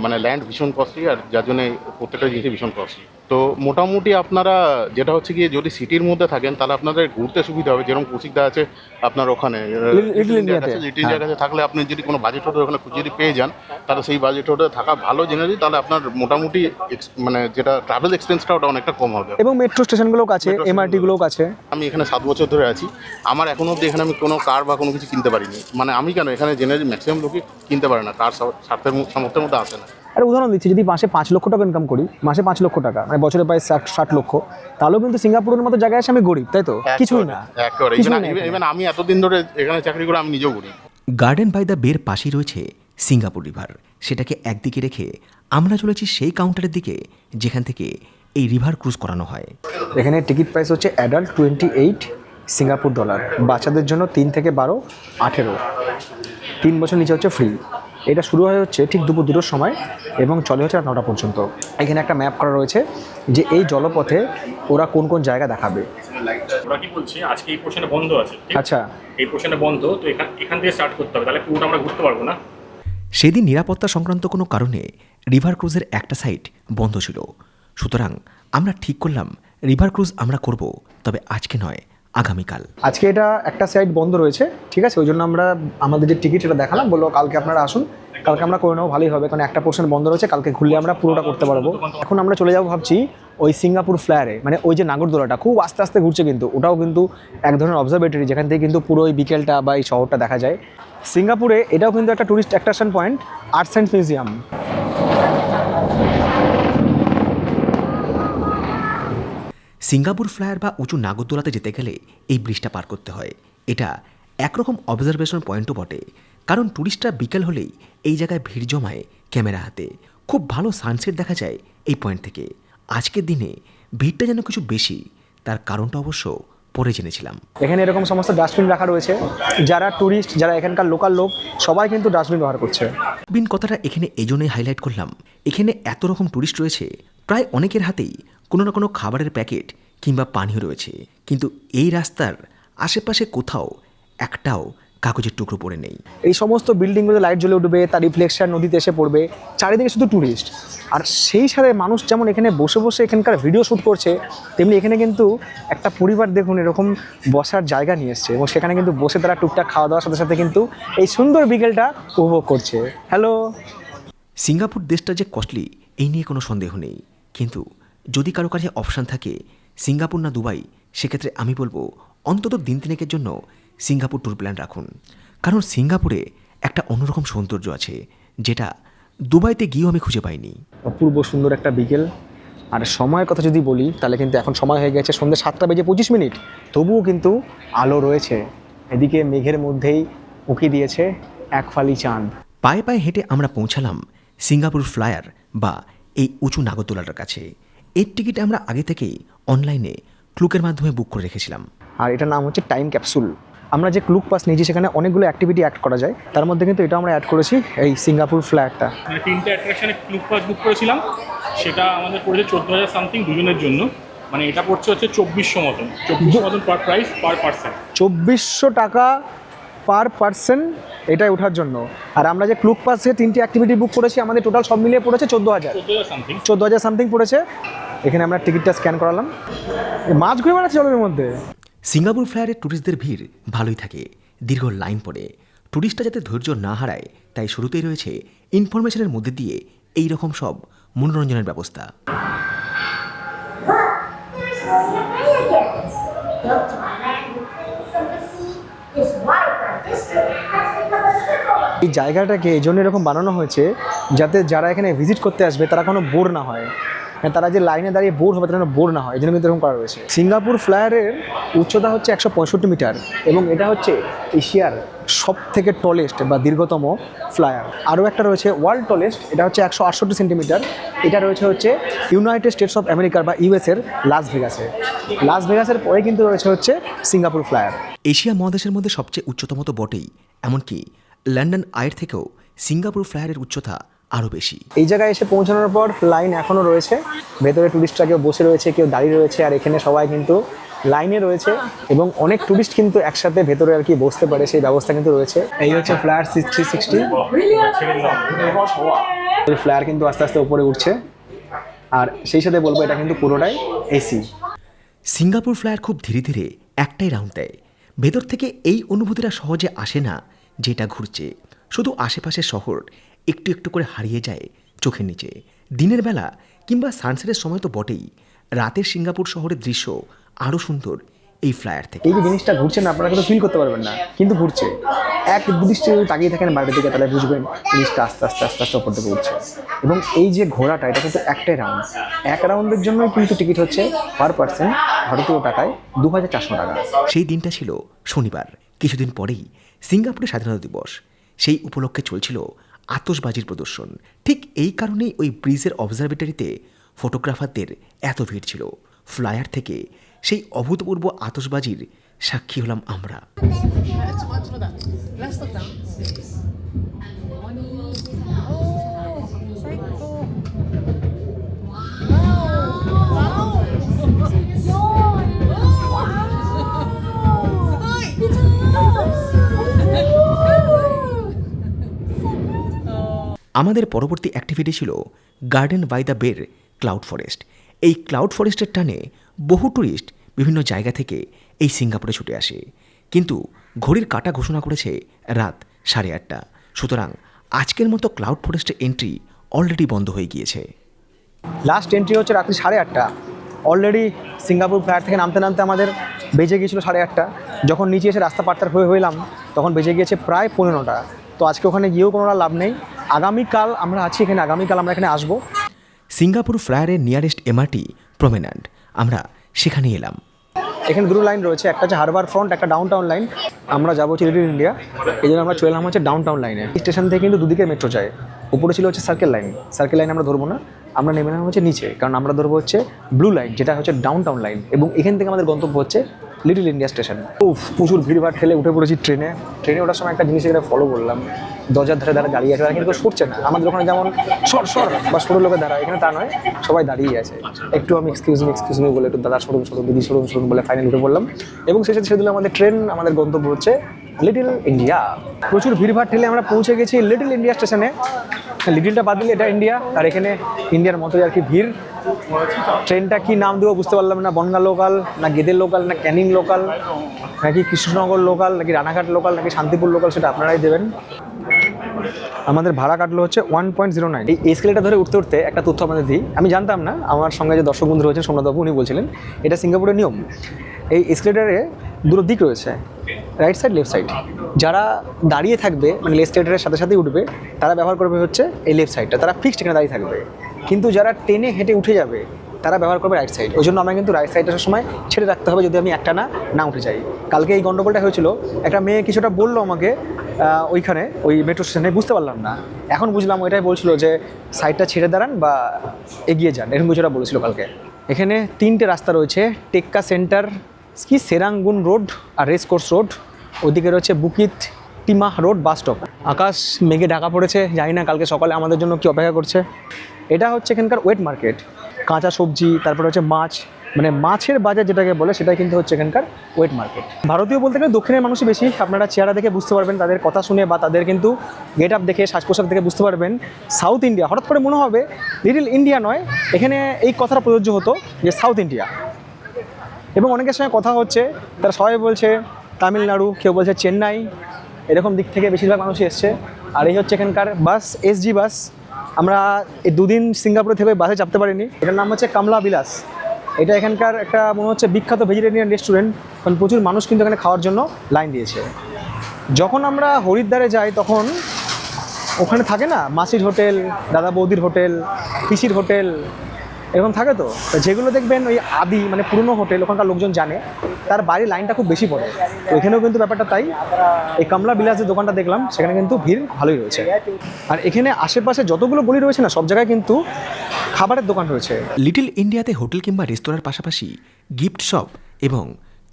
মানে ল্যান্ড ভীষণ কস্টলি, আর যার জন্য প্রত্যেকটা জিনিসই ভীষণ কস্টলি। তো মোটামুটি আপনারা যেটা হচ্ছে গিয়ে যদি সিটির মধ্যে থাকেন তাহলে আপনাদের ঘুরতে সুবিধা হবে। যেরকম কুশিকদা আছে আপনার ওখানে, লিটল ইন্ডিয়ার কাছে থাকলে আপনি যদি কোনো বাজেট হোটেল ওখানে যদি পেয়ে যান, তাহলে সেই বাজেট হোটেলে থাকা ভালো জেনারেলি, তাহলে আপনার মোটামুটি মানে যেটা ট্রাভেল এক্সপেন্সটা ওটা অনেকটা কম হবে। এবং মেট্রো স্টেশনগুলোও কাছে, এমআরটিগুলোও কাছে। আমি এখানে 7 বছর ধরে আছি, আমার এখনো অবধি এখানে আমি কোনো কার বা কোনো কিছু কিনতে পারিনি। মানে আমি কেন, এখানে জেনারেলি ম্যাক্সিমাম লোকই কিনতে পারে না, কার সামর্থ্যের মধ্যে আসে না। আর উদাহরণ দিচ্ছি, যদি মাসে 5 লক্ষ টাকা ইনকাম করি, মাসে 5 লক্ষ টাকা মানে বছরে প্রায় 60 লক্ষ, তাহলেও কিন্তু সিঙ্গাপুরের মতো জায়গায় এসে আমি গরিব, তাই তো? কিছুই না, একেবারে। ইভেন আমি এতদিন ধরে এখানে চাকরি করে আমি নিজেও গরিব। গার্ডেন বাই দ্য বের পাশেই রয়েছে সিঙ্গাপুর রিভার। সেটাকে একদিকে রেখে আমরা চলেছি সেই কাউন্টারের দিকে যেখান থেকে এই রিভার ক্রুজ করানো হয়। এখানে টিকিট প্রাইস হচ্ছে অ্যাডাল্ট 28 সিঙ্গাপুর ডলার, বাচ্চাদের জন্য 3 থেকে 12, 18, 3 বছর নিচে হচ্ছে ফ্রি। এটা শুরু হচ্ছে ঠিক দুপুর 2টোর সময় এবং চলে হচ্ছে রাত 9টা পর্যন্ত। এখানে একটা ম্যাপ করা রয়েছে যে এই জলপথে ওরা কোন কোন জায়গা দেখাবে। ওরা কি বলছে আজকে এই পোর্শনে বন্ধ আছে, ঠিক আছে? আচ্ছা, এই পোর্শনে বন্ধ, তো এখান থেকে স্টার্ট করতে হবে, তাহলে পুরোটা আমরা ঘুরতে পারবো না। সেদিন নিরাপত্তা সংক্রান্ত কোনো কারণে রিভার ক্রুজের একটা সাইড বন্ধ ছিল। সুতরাং আমরা ঠিক করলাম রিভার ক্রুজ আমরা করব, তবে আজকে নয়, আগামীকাল। আজকে এটা একটা সাইড বন্ধ রয়েছে, ঠিক আছে, ওই জন্য আমরা আমাদের যে টিকিট এটা দেখালাম, বললো কালকে আপনারা আসুন, কালকে আমরা করে নেবো, ভালোই হবে, কারণ একটা পোর্শন বন্ধ রয়েছে, কালকে ঘুরলে আমরা পুরোটা করতে পারবো। এখন আমরা চলে যাবো ভাবছি ওই সিঙ্গাপুর ফ্লায়ারে, মানে ওই যে নাগরদোলাটা খুব আস্তে আস্তে ঘুরছে, কিন্তু ওটাও কিন্তু এক ধরনের অবজারভেটরি যেখান থেকে কিন্তু পুরো ওই বিকেলটা বা এই শহরটা দেখা যায়। সিঙ্গাপুরে এটাও কিন্তু একটা tourist attraction point, arts and museum. Singapore flyer বা উঁচু নাগরদোলাতে যেতে গেলে এই ব্রিজটা পার করতে হয়। এটা একরকম অবজারভেশন পয়েন্টও বটে, কারণ ট্যুরিস্টরা বিকেল হলেই এই জায়গায় ভিড় জমায় ক্যামেরা হাতে। খুব ভালো সানসেট দেখা যায় এই পয়েন্ট থেকে। আজকের দিনে ভিড়টা যেন কিছু বেশি, তার কারণটা অবশ্য পরে জেনেছিলাম। এখানে এরকম সমস্ত ডাস্টবিন রাখা রয়েছে, যারা ট্যুরিস্ট, যারা এখানকার লোকাল লোক, সবাই কিন্তু ডাস্টবিন ব্যবহার করছে। বিন কথাটা এখানে এই জন্যই হাইলাইট করলাম, এখানে এত রকম ট্যুরিস্ট রয়েছে, প্রায় অনেকের হাতেই কোনো না কোনো খাবারের প্যাকেট কিংবা পানীয় রয়েছে, কিন্তু এই রাস্তার আশেপাশে কোথাও একটাও কাগজের টুকরো পড়ে নেই। এই সমস্ত বিল্ডিংগুলোতে লাইট জ্বলে উঠবে, তার রিফ্লেকশন নদীতে এসে পড়বে, চারিদিকে শুধু ট্যুরিস্ট। আর সেই সাথে মানুষ যেমন এখানে বসে বসে এখানকার ভিডিও শ্যুট করছে, তেমনি এখানে কিন্তু একটা পরিবার দেখুন এরকম বসার জায়গা নিয়ে এসছে এবং সেখানে কিন্তু বসে তারা টুকটাক খাওয়া দাওয়ার সাথে সাথে কিন্তু এই সুন্দর বিকেলটা উপভোগ করছে। হ্যালো, সিঙ্গাপুর দেশটা যে কস্টলি এই নিয়ে কোনো সন্দেহ নেই, কিন্তু যদি কারো কাছে অপশান থাকে সিঙ্গাপুর না দুবাই, সেক্ষেত্রে আমি বলবো অন্তত দিন তিনেকের জন্য সিঙ্গাপুর ট্যুর প্ল্যান রাখুন। কারণ সিঙ্গাপুরে একটা অন্যরকম সৌন্দর্য আছে, যেটা দুবাইতে গিয়েও আমি খুঁজে পাইনি। অপূর্ব সুন্দর একটা বিকেল। আর সময়ের কথা যদি বলি তাহলে কিন্তু এখন সময় হয়ে গেছে সন্ধ্যে 7:25, তবুও কিন্তু আলো রয়েছে। এদিকে মেঘের মধ্যেই উঁকি দিয়েছে এক ফালি চাঁদ। পায়ে পায়ে হেঁটে আমরা পৌঁছালাম সিঙ্গাপুর ফ্লায়ার বা এই উঁচু নাগরদোলাটার কাছে। এর টিকিট আমরা আগে থেকেই অনলাইনে ক্লুকের মাধ্যমে বুক করে রেখেছিলাম। আর এটার নাম হচ্ছে টাইম ক্যাপসুল। আমরা যে ক্লুক পাস নিয়েছি সেখানে অনেকগুলো অ্যাক্টিভিটি অ্যাড করা যায়, তার মধ্যে কিন্তু এটা আমরা অ্যাড করেছি এই সিঙ্গাপুর ফ্ল্যাটটা। মানে 3টে অ্যাট্রাকশনে ক্লুব পাস বুক করেছিলাম, সেটা আমাদের পড়েছে 14,000 সামথিং দুজনের জন্য। মানে এটা পড়ছে হচ্ছে 2400 মতন, 2400 মতন পার প্রাইস পার পার্সন। 2400 টাকা পার পার্সন এটাই ওঠার জন্য। আর আমরা যে ক্লুক পাসে 3টে অ্যাক্টিভিটি বুক করেছি, আমাদের টোটাল সব মিলিয়ে পড়েছে 14,000 সামথিং। 14,000 সামথিং পড়েছে। এখানে আমরা টিকিটটা স্ক্যান করালাম, মাছ ঘুরে বেড়াচ্ছে জলের মধ্যে। সিঙ্গাপুর ফ্লায়ারে ট্যুরিস্টদের ভিড় ভালোই থাকে, দীর্ঘ লাইন পড়ে। ট্যুরিস্টরা যাতে ধৈর্য না হারায়, তাই শুরুতেই রয়েছে ইনফরমেশনের মধ্যে দিয়ে এই রকম সব মনোরঞ্জনের ব্যবস্থা। এই জায়গাটাকে এই জন্য এরকম বানানো হয়েছে যাতে যারা এখানে ভিজিট করতে আসবে তারা কোনো বোর না হয়, তারা যে লাইনে দাঁড়িয়ে বোর হবে তারা বোর না হয়, এই জন্য কিন্তু এরকম করা রয়েছে। সিঙ্গাপুর ফ্লায়ারের উচ্চতা হচ্ছে 165 মিটার এবং এটা হচ্ছে এশিয়ার সব থেকে টলেস্ট বা দীর্ঘতম ফ্লায়ার। আরও একটা রয়েছে ওয়ার্ল্ড টলেস্ট, এটা হচ্ছে 168 সেন্টিমিটার। এটা রয়েছে হচ্ছে ইউনাইটেড স্টেটস অফ আমেরিকার বা ইউএসের লাস ভেগাসে। লাস ভেগাসের পরে কিন্তু রয়েছে হচ্ছে সিঙ্গাপুর ফ্লায়ার। এশিয়া মহাদেশের মধ্যে সবচেয়ে উচ্চতম তো বটেই, এমনকি লন্ডন আইয়ের থেকেও সিঙ্গাপুর ফ্লায়ারের উচ্চতা আরও বেশি। এই জায়গায় এসে পৌঁছানোর পর লাইন এখনও রয়েছে, ভেতরে টুরিস্টরা কেউ বসে রয়েছে, কেউ দাঁড়িয়ে রয়েছে, আর এখানে সবাই কিন্তু লাইনে রয়েছে এবং অনেক টুরিস্ট কিন্তু একসাথে ভেতরে আর কি বসতে পারে, সেই ব্যবস্থা কিন্তু রয়েছে। এই হচ্ছে ফ্লায়ার 360। ফ্লায়ার কিন্তু আস্তে আস্তে উপরে উঠছে, আর সেই সাথে বলবো এটা কিন্তু পুরোটাই এসি। সিঙ্গাপুর ফ্লায়ার খুব ধীরে ধীরে একটাই রাউন্ড দেয়। ভেতর থেকে এই অনুভূতিটা সহজে আসে না যেটা ঘুরছে, শুধু আশেপাশের শহর একটু একটু করে হারিয়ে যায় চোখের নিচে। দিনের বেলা কিংবা সানসেটের সময় তো বটেই, রাতের সিঙ্গাপুর শহরের দৃশ্য আরও সুন্দর এই ফ্লায়ার থেকে। এই যে জিনিসটা ঘুরছে না, আপনারা কিন্তু ফিল করতে পারবেন না, কিন্তু ঘুরছে। এক দৃষ্টি যদি তাকিয়ে থাকেন বাইরের দিকে তাহলে বুঝবেন জিনিসটা আস্তে আস্তে আস্তে আস্তে ওপর দিকে উঠছে। এবং এই যে ঘোরাটা, এটা কিন্তু একটাই রাউন্ড। এক রাউন্ডের জন্যই কিন্তু টিকিট হচ্ছে পার পার্সন ভারতীয় টাকায় 2,400 টাকা। সেই দিনটা ছিল শনিবার। কিছুদিন পরেই সিঙ্গাপুরের স্বাধীনতা দিবস, সেই উপলক্ষে চলছিল আতশবাজির প্রদর্শন। ঠিক এই কারণেই ওই ব্রিজের অবজারভেটরিতে ফটোগ্রাফারদের এত ভিড় ছিল। ফ্লায়ার থেকে সেই অভূতপূর্ব আতশবাজির সাক্ষী হলাম আমরা। আমাদের পরবর্তী অ্যাক্টিভিটি ছিল গার্ডেন বাই দ্য বের ক্লাউড ফরেস্ট। এই ক্লাউড ফরেস্টের টানে বহু ট্যুরিস্ট বিভিন্ন জায়গা থেকে এই সিঙ্গাপুরে ছুটে আসে, কিন্তু ঘড়ির কাঁটা ঘোষণা করেছে রাত 8:30। সুতরাং আজকের মতো ক্লাউড ফরেস্টের এন্ট্রি অলরেডি বন্ধ হয়ে গিয়েছে। লাস্ট এন্ট্রি হচ্ছে রাত্রি 8:30। অলরেডি সিঙ্গাপুর ফ্লাইট থেকে নামতে নামতে আমাদের বেজে গিয়েছিল 8:30। যখন নিচে এসে রাস্তা পার হইলাম তখন বেজে গিয়েছে প্রায় 15টা। তো আজকে ওখানে গিয়েও কোনো লাভ নেই। আগামীকাল আমরা আছি এখানে, আগামীকাল আমরা এখানে আসবো। সিঙ্গাপুর ফ্লায়ারের নিয়ারেস্ট এমআরটি প্রমেনান্ট, আমরা সেখানে এলাম। এখানে দুটো লাইন রয়েছে, একটা হচ্ছে হারবার ফ্রন্ট, একটা ডাউন টাউন লাইন। আমরা যাবো হচ্ছে লিটল ইন্ডিয়া, এই জন্য আমরা চলে এলাম হচ্ছে ডাউন টাউন লাইনে। স্টেশন থেকে কিন্তু দুদিকে মেট্রো যায়। উপরে ছিল হচ্ছে সার্কেল লাইন, সার্কেল লাইন আমরা ধরবো না, আমরা নেমে নেওয়া হচ্ছে নিচে, কারণ আমরা ধরবো হচ্ছে ব্লু লাইন, যেটা হচ্ছে ডাউন টাউন লাইন। এবং এখান থেকে আমাদের গন্তব্য হচ্ছে লিটল ইন্ডিয়া স্টেশন। প্রচুর ভিড়ভাড় ঠেলে উঠে পড়েছি ট্রেনে। ওঠার সময় একটা জিনিস এখানে ফলো করলাম, দরজার ধারে দাঁড়া গাড়ি আছে, তারা কিন্তু সরছে না। আমাদের ওখানে যেমন সর বা সরু লোকে দাঁড়ায়, এখানে তা নয়, সবাই দাঁড়িয়ে আছে। একটু আমি এক্সকিউজ মি বলে একটু দাদা সরুন দিদি সরুন বলে ফাইনাল উঠে পড়লাম। এবং শেষে ছেড়ে দিল আমাদের ট্রেন। আমাদের গন্তব্য হচ্ছে লিটল ইন্ডিয়া। প্রচুর ভিড়ভাড় ঠেলে আমরা পৌঁছে গেছি লিটল ইন্ডিয়া স্টেশনে। লিটলটা বাদ দিলে এটা ইন্ডিয়া, আর এখানে ইন্ডিয়ার মতোই আর কি ভিড়। ট্রেনটা কি নাম দেবো বুঝতে পারলাম না, বনগা লোকাল না গেদের লোকাল না ক্যানিং লোকাল নাকি কৃষ্ণনগর লোকাল নাকি রানাঘাট লোকাল নাকি শান্তিপুর লোকাল, সেটা আপনারাই দেবেন। আমাদের ভাড়া কাটলো হচ্ছে 1.09। এই এসকেলেটার ধরে উঠতে উঠতে একটা তথ্য আপনাদের দিই, আমি জানতাম না, আমার সঙ্গে যে দর্শক বন্ধু রয়েছেন সোমনাথবাবু উনি বলছিলেন এটা সিঙ্গাপুরের নিয়ম। এই এসকেলেটারে দুটো দিক রয়েছে, রাইট সাইড লেফট সাইড। যারা দাঁড়িয়ে থাকবে মানে এসকেলেটারের সাথে সাথেই উঠবে তারা ব্যবহার করবে হচ্ছে এই লেফট সাইডটা, তারা ফিক্সড এখানে দাঁড়িয়ে থাকবে। কিন্তু যারা টেনে হেঁটে উঠে যাবে তারা ব্যবহার করবে রাইট সাইড। ওই জন্য আমরা কিন্তু রাইট সাইডটা সময় ছেড়ে রাখতে হবে যদি আমি একটা না উঠে যাই। কালকে এই গন্ডগোলটা হয়েছিল, একটা মেয়ে কিছুটা বললো আমাকে ওইখানে ওই মেট্রো স্টেশনে, বুঝতে পারলাম না, এখন বুঝলাম ওইটাই বলছিল যে সাইডটা ছেড়ে দাঁড়ান বা এগিয়ে যান, এরকম কিছুটা বলেছিল কালকে। এখানে 3টে রাস্তা রয়েছে, টেক্কা সেন্টার কি সেরাঙ্গুন রোড আর রেস কোর্স রোড। ওইদিকে রয়েছে বুকিত টিমাহ রোড বাস স্টপ। আকাশ মেঘে ঢাকা পড়েছে, জানি না কালকে সকালে আমাদের জন্য কি অপেক্ষা করছে। এটা হচ্ছে এখানকার ওয়েট মার্কেট, কাঁচা সবজি, তারপরে হচ্ছে মাছ, মানে মাছের বাজার যেটাকে বলে সেটাই কিন্তু হচ্ছে এখানকার ওয়েট মার্কেট। ভারতীয় বলতে গেলে দক্ষিণের মানুষই বেশি, আপনারা চেহারা দেখে বুঝতে পারবেন, তাদের কথা শুনে বা তাদের কিন্তু গেট আপ দেখে সাজ পোশাক দেখে বুঝতে পারবেন সাউথ ইন্ডিয়া। হঠাৎ করে মনে হবে লিটল ইন্ডিয়া নয়, এখানে এই কথাটা প্রযোজ্য হতো যে সাউথ ইন্ডিয়া। এবং অনেকের সঙ্গে কথা হচ্ছে, তারা সবাই বলছে তামিলনাড়ু, কেউ বলছে চেন্নাই, এরকম দিক থেকে বেশিরভাগ মানুষই এসছে। আর এই হচ্ছে এখানকার বাস, এসজি বাস। আমরা এই দুদিন সিঙ্গাপুরে থেকে বাসে চাপতে পারিনি। এটার নাম হচ্ছে কমলা বিলাস। এটা এখানকার একটা মনে হচ্ছে বিখ্যাত ভেজিটেরিয়ান রেস্টুরেন্ট, কারণ প্রচুর মানুষ কিন্তু এখানে খাওয়ার জন্য লাইন দিয়েছে। যখন আমরা হরিদ্বারে যাই তখন ওখানে থাকে না মাসির হোটেল, দাদা বৌদির হোটেল, পিসির হোটেল, এরকম থাকে। তো যেগুলো দেখবেন ওই আদি মানে পুরনো হোটেল, ওখানকার লোকজন জানে, তার বাড়ির লাইনটা খুব বেশি পড়ে। তো এখানেও কিন্তু ব্যাপারটা তাই। এই কমলা বিলাস যে দোকানটা দেখলাম সেখানে কিন্তু ভিড় ভালোই রয়েছে। আর এখানে আশেপাশে যতগুলো গলি রয়েছে না, সব জায়গায় কিন্তু খাবারের দোকান রয়েছে। লিটল ইন্ডিয়াতে হোটেল কিংবা রেস্তোরাঁর পাশাপাশি গিফট শপ এবং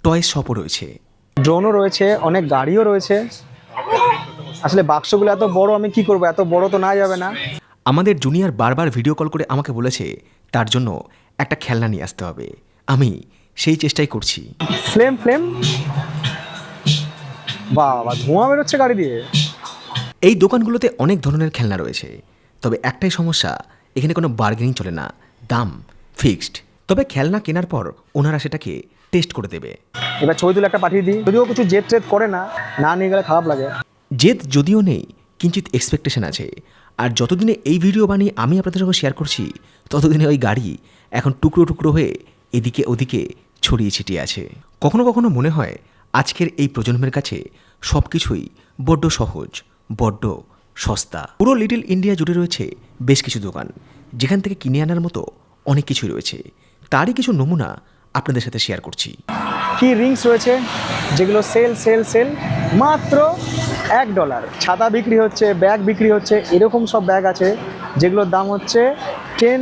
টয় শপও রয়েছে। ড্রোনও রয়েছে, অনেক গাড়িও রয়েছে। আসলে বাক্সগুলো এত বড়, আমি কি করবো, এত বড় তো না যাবে না। আমাদের জুনিয়র বারবার ভিডিও কল করে আমাকে বলেছে তার জন্য একটা খেলনা নিয়ে আসতে হবে। আমি সেই চেষ্টাই করছি। ফ্লেম বাবা, ধোঁয়া বেরোচ্ছে গাড়ি দিয়ে। এই দোকানগুলোতে অনেক ধরনের খেলনা রয়েছে, তবে একটাই সমস্যা, এখানে কোনো বার্গেনিং চলে না, দাম ফিক্সড। তবে খেলনা কেনার পর ওনারা সেটাকে টেস্ট করে দেবে। এবার ছবি তুলে একটা পাঠিয়ে দিই, যদিও কিছু জেদ ট্রেদ করে না, না নিয়ে গেলে খারাপ লাগে। জেদ যদিও নেই, কিঞ্চিত এক্সপেকটেশন আছে। আর যতদিনে এই ভিডিও বানিয়ে আমি আপনাদের সঙ্গে শেয়ার করছি, ততদিনে ওই গাড়ি এখন টুকরো টুকরো হয়ে এদিকে ওদিকে ছড়িয়ে ছিটিয়ে আছে। কখনো কখনো মনে হয় আজকের এই প্রজন্মের কাছে সব কিছুই বড্ড সহজ, বড্ড সস্তা। পুরো লিটল ইন্ডিয়া জুড়ে রয়েছে বেশ কিছু দোকান, যেখান থেকে কিনে আনার মতো অনেক কিছুই রয়েছে। তারই কিছু নমুনা আপনাদের সাথে শেয়ার করছি। কি রিংস রয়েছে যেগুলো সেল মাত্র $1। ছাতা বিক্রি হচ্ছে, ব্যাগ বিক্রি হচ্ছে, এরকম সব ব্যাগ আছে যেগুলোর দাম হচ্ছে 10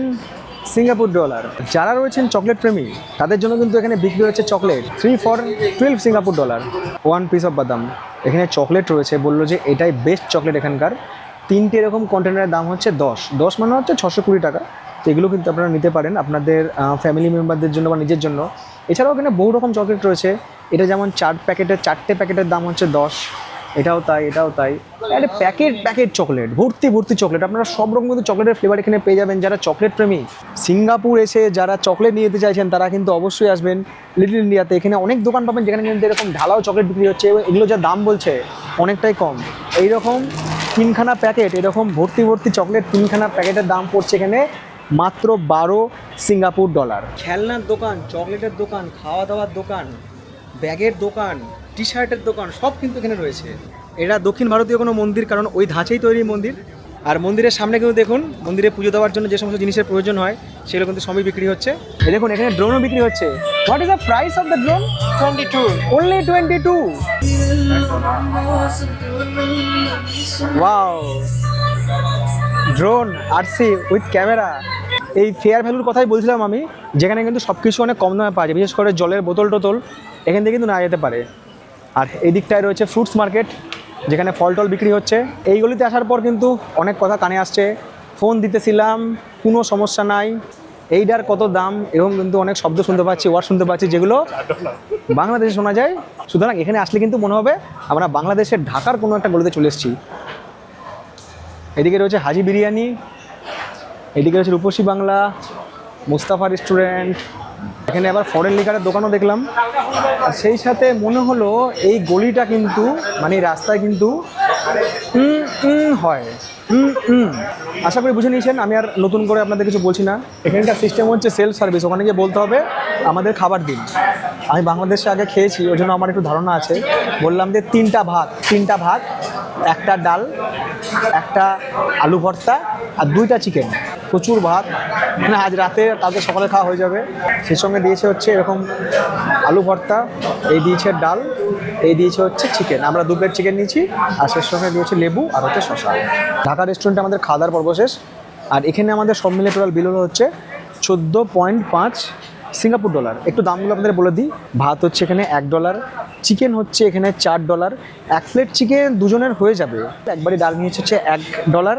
সিঙ্গাপুর ডলার। যারা রয়েছেন চকলেট প্রেমী তাদের জন্য কিন্তু এখানে বিক্রি হচ্ছে chocolate 3 for 12 Singapore dollar. 1 piece of বাদাম। এখানে চকলেট রয়েছে, বললো যে এটাই বেস্ট চকলেট এখানকার। 3টে এরকম কন্টেনারের দাম হচ্ছে 10 মানে হচ্ছে 620 টাকা। তো এগুলো কিন্তু আপনারা নিতে পারেন আপনাদের ফ্যামিলি মেম্বারদের জন্য বা নিজের জন্য। এছাড়াও এখানে বহু রকম চকলেট রয়েছে। এটা যেমন 4টে প্যাকেটের দাম হচ্ছে 10, এটাও তাই, এটাও তাই। আরে প্যাকেট চকলেট, ভর্তি চকলেট। আপনারা সব রকম কিন্তু চকলেটের ফ্লেভার এখানে পেয়ে যাবেন। যারা চকলেট প্রেমী, সিঙ্গাপুর এসে যারা চকলেট নিয়ে যেতে চাইছেন তারা কিন্তু অবশ্যই আসবেন লিটল ইন্ডিয়াতে। এখানে অনেক দোকান পাবেন যেখানে কিন্তু এরকম ঢালাও চকলেট বিক্রি হচ্ছে এবং এগুলো যা দাম বলছে অনেকটাই কম। এইরকম 3খানা প্যাকেট, এরকম ভর্তি চকলেট 3খানা প্যাকেটের দাম পড়ছে এখানে মাত্র 12 সিঙ্গাপুর ডলার। খেলনার দোকান, চকলেটের দোকান, খাওয়া দাওয়ার দোকান, ব্যাগের দোকান, টি শার্টের দোকান সব কিন্তু এখানে রয়েছে। এটা দক্ষিণ ভারতীয় কোনো মন্দির, কারণ ওই ধাঁচেই তৈরি মন্দির। আর মন্দিরের সামনে কিন্তু দেখুন, মন্দিরে পুজো দেওয়ার জন্য যে সমস্ত জিনিসের প্রয়োজন হয় সেগুলো কিন্তু সবই বিক্রি হচ্ছে। এই দেখুন এখানে ড্রোনও বিক্রি হচ্ছে। What is the price of the drone? 22, only 22। Wow, drone RC with camera. এই ফেয়ার ভ্যালুর কথাই বলছিলাম আমি, যেখানে কিন্তু সব কিছু অনেক কম দামে পাওয়া যায়, বিশেষ করে জলের বোতল টোতল এখান থেকে কিন্তু না যেতে পারে। আর এই দিকটায় রয়েছে ফ্রুটস মার্কেট, যেখানে ফল টল বিক্রি হচ্ছে। এই গলিতে আসার পর কিন্তু অনেক কথা কানে আসছে, ফোন দিতেছিলাম কোনো সমস্যা নাই, এইটার কত দাম, এরকম কিন্তু অনেক শব্দ শুনতে পাচ্ছি, ওয়ার্ড শুনতে পাচ্ছি যেগুলো বাংলাদেশে শোনা যায়। সুতরাং এখানে আসলে কিন্তু মনে হবে আমরা বাংলাদেশের ঢাকার কোনো একটা গলিতে চলে এসেছি। এদিকে রয়েছে হাজি বিরিয়ানি, এদিকে রয়েছে রূপসী বাংলা, মুস্তাফা রেস্টুরেন্ট। এখানে আবার ফরেন লিকারের দোকানও দেখলাম। আর সেই সাথে মনে হলো এই গলিটা কিন্তু মানে রাস্তায় কিন্তু হয়। আশা করি বুঝে নিয়েছেন, আমি আর নতুন করে আপনাদের কিছু বলছি না। এখানকার সিস্টেম হচ্ছে সেলফ সার্ভিস, ওখানে গিয়ে বলতে হবে আমাদের খাবার দিন। আমি বাংলাদেশে আগে খেয়েছি, ওই জন্য আমার একটু ধারণা আছে। বললাম যে 3টা ভাত, একটা ডাল, একটা আলু ভর্তা আর 2টা চিকেন। প্রচুর ভাত, মানে আজ রাতে তাদের সকালে খাওয়া হয়ে যাবে। সেই সঙ্গে দিয়েছে হচ্ছে এরকম আলু ভর্তা, এই দিয়েছে ডাল, এই দিয়েছে হচ্ছে চিকেন। আমরা 2 প্লেট চিকেন নিয়েছি আর সেই সঙ্গে দিয়েছে লেবু আর হচ্ছে শসা। ঢাকা রেস্টুরেন্টে আমাদের খাওয়া দাওয়ার পর্ব শেষ। আর এখানে আমাদের সব মিলে টোটাল বিল হচ্ছে 14.5 সিঙ্গাপুর ডলার। একটু দামগুলো আপনাদের বলে দিই। ভাত হচ্ছে এখানে $1, চিকেন হচ্ছে এখানে $4, 1 প্লেট চিকেন দুজনের হয়ে যাবে। একবারই ডাল নিয়েছে হচ্ছে $1,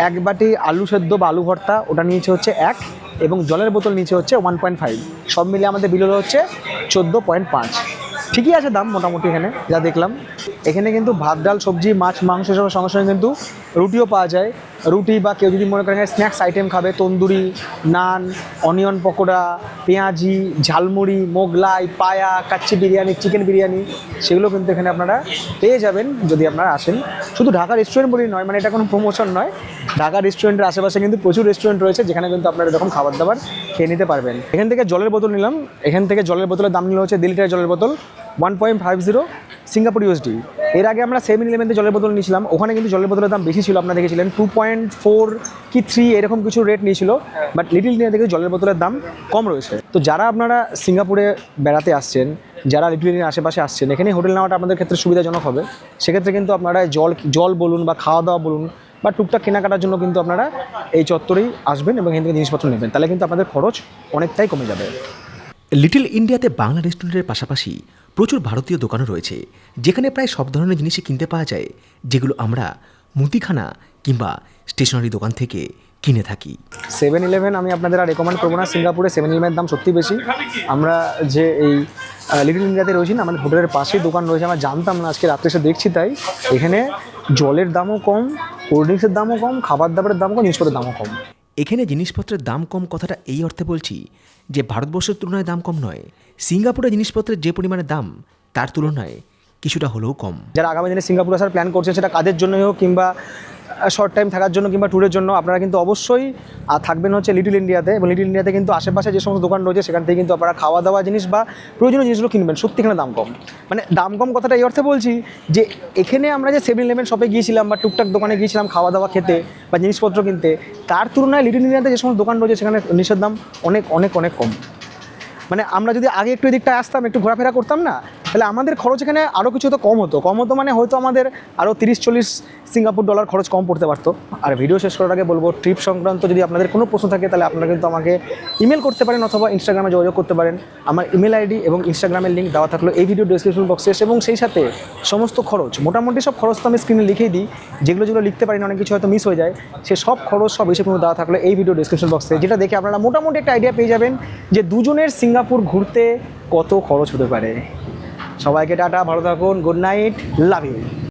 এক বাটি আলু সেদ্ধ বা আলু ভর্তা ওটা নিয়েছে হচ্ছে 1, এবং জলের বোতল নিচে হচ্ছে 1.5। সব মিলে আমাদের বিল হচ্ছে 14.5। ঠিকই আছে দাম মোটামুটি এখানে যা দেখলাম। এখানে কিন্তু ভাত ডাল সবজি মাছ মাংস সবার সঙ্গে সঙ্গে কিন্তু রুটিও পাওয়া যায়। রুটি বা কেউ যদি মনে করেন স্ন্যাক্স আইটেম খাবে, তন্দুরি, নান, অনিয়ন পকোড়া, পেঁয়াজি, ঝালমুড়ি, মোগলাই, পায়া, কাচ্চি বিরিয়ানি, চিকেন বিরিয়ানি, সেগুলো কিন্তু এখানে আপনারা পেয়ে যাবেন যদি আপনারা আসেন। শুধু ঢাকা রেস্টুরেন্ট বলেই নয়, মানে এটা কোনো প্রমোশন নয়, ঢাকা রেস্টুরেন্টের আশেপাশে কিন্তু প্রচুর রেস্টুরেন্ট রয়েছে যেখানে কিন্তু আপনারা এরকম খাবার দাবার খেয়ে নিতে পারবেন। এখান থেকে জলের বোতল নিলাম, এখান থেকে জলের বোতলের দাম নিল হচ্ছে 2 লিটারের জলের বোতল 1.50 সিঙ্গাপুর USD। এর আগে আমরা 7-Eleven জলের বোতল নিয়েছিলাম, ওখানে কিন্তু জলের বোতলের দাম বেশি ছিল, আপনারা দেখেছিলেন 2.4 কি 3 এরকম কিছু রেট নিয়েছিল। বাট লিটল ইন্ডিয়া থেকে জলের বোতলের দাম কম রয়েছে। তো যারা আপনারা সিঙ্গাপুরে বেড়াতে আসছেন, যারা লিটল ইন্ডিয়ার আশেপাশে আসছেন, এখানে হোটেল নেওয়াটা আপনাদের ক্ষেত্রে সুবিধাজনক হবে। সেক্ষেত্রে কিন্তু আপনারা জল বলুন বা খাওয়া দাওয়া বলুন বা টুকটাক কেনাকাটার জন্য কিন্তু আপনারা এই চত্বরেই আসবেন এবং এখান থেকে জিনিসপত্র নেবেন, তাহলে কিন্তু আপনাদের খরচ অনেকটাই কমে যাবে। লিটল ইন্ডিয়াতে বাংলা রেস্টুরেন্টের পাশাপাশি প্রচুর ভারতীয় দোকানও রয়েছে, যেখানে প্রায় সব ধরনের জিনিসই কিনতে পাওয়া যায়, যেগুলো আমরা মুদিখানা কিংবা স্টেশনারি দোকান থেকে কিনে থাকি। 7-Eleven আমি আপনাদের আর রেকমেন্ড করবো না। সিঙ্গাপুরে 7-Eleven দাম সত্যি বেশি। আমরা যে এই লিটল ইন্ডিয়াতে রয়েছি না, আমাদের হোটেলের পাশেই দোকান রয়েছে, আমরা জানতাম না, আজকে রাত্রে এসে দেখছি। তাই এখানে জলের দামও কম, কোল্ড ড্রিঙ্কসের দামও কম, খাবার দাবারের দামও কম, জিনিসপত্রের দামও কম। এখানে জিনিসপত্রের দাম কম কথাটা এই অর্থে বলছি যে ভারতবর্ষের তুলনায় দাম কম নয়, সিঙ্গাপুরে জিনিসপত্রের যে পরিমাণে দাম তার তুলনায় কিছুটা হলেও কম। যারা আগামী দিনে সিঙ্গাপুর আসার প্ল্যান করছেন, সেটা কাজের জন্যই হোক কিংবা শর্ট টাইম থাকার জন্য কিংবা ট্যুরের জন্য, আপনারা কিন্তু অবশ্যই থাকবেন হচ্ছে লিটল ইন্ডিয়াতে। এবং লিটল ইন্ডিয়াতে কিন্তু আশেপাশে যে সমস্ত দোকান রয়েছে সেখান থেকে কিন্তু আপনারা খাওয়া দাওয়া জিনিস বা প্রয়োজনীয় জিনিসগুলো কিনবেন। সত্যি এখানে দাম কম, মানে দাম কম কথাটা এই অর্থে বলছি যে এখানে আমরা যে 7-Eleven শপে গিয়েছিলাম বা টুকটাক দোকানে গিয়েছিলাম খাওয়া দাওয়া খেতে বা জিনিসপত্র কিনতে, তার তুলনায় লিটল ইন্ডিয়াতে যে সমস্ত দোকান রয়েছে সেখানে জিনিসের দাম অনেক অনেক অনেক কম। মানে আমরা যদি আগে একটু এদিকটা আসতাম, একটু ঘোরাফেরা করতাম না, তাহলে আমাদের খরচ এখানে আরও কিছু তো কম হতো মানে হয়তো আমাদের আরও 30-40 সিঙ্গাপুর ডলার খরচ কম পড়তে পারতো। আর ভিডিও শেষ করার আগে বলবো, ট্রিপ সংক্রান্ত যদি আপনাদের কোনো প্রশ্ন থাকে তাহলে আপনারা কিন্তু আমাকে ইমেল করতে পারেন অথবা ইনস্টাগ্রামে যোগাযোগ করতে পারেন। আমার ইমেল আইডি এবং ইনস্টাগ্রামের লিঙ্ক দেওয়া থাকলো এই ভিডিও ডেসক্রিপশন বক্সে, এবং সেই সাথে সমস্ত খরচ, মোটামুটি সব খরচ তো আমি স্ক্রিনে লিখেই দিই, যেগুলো লিখতে পারি না, অনেক কিছু হয়তো মিস হয়ে যায়, সে সব খরচ সব হিসেবে দেওয়া থাকলো এই ভিডিও ডেসক্রিপশন বক্সে, যেটা দেখে আপনারা মোটামুটি একটা আইডিয়া পেয়ে যাবেন যে দুজনের সিঙ্গাপুর ঘুরতে কত খরচ হতে পারে। সবাইকে টাটা, ভালো থাকুন, গুড নাইট, লাভ ইউ।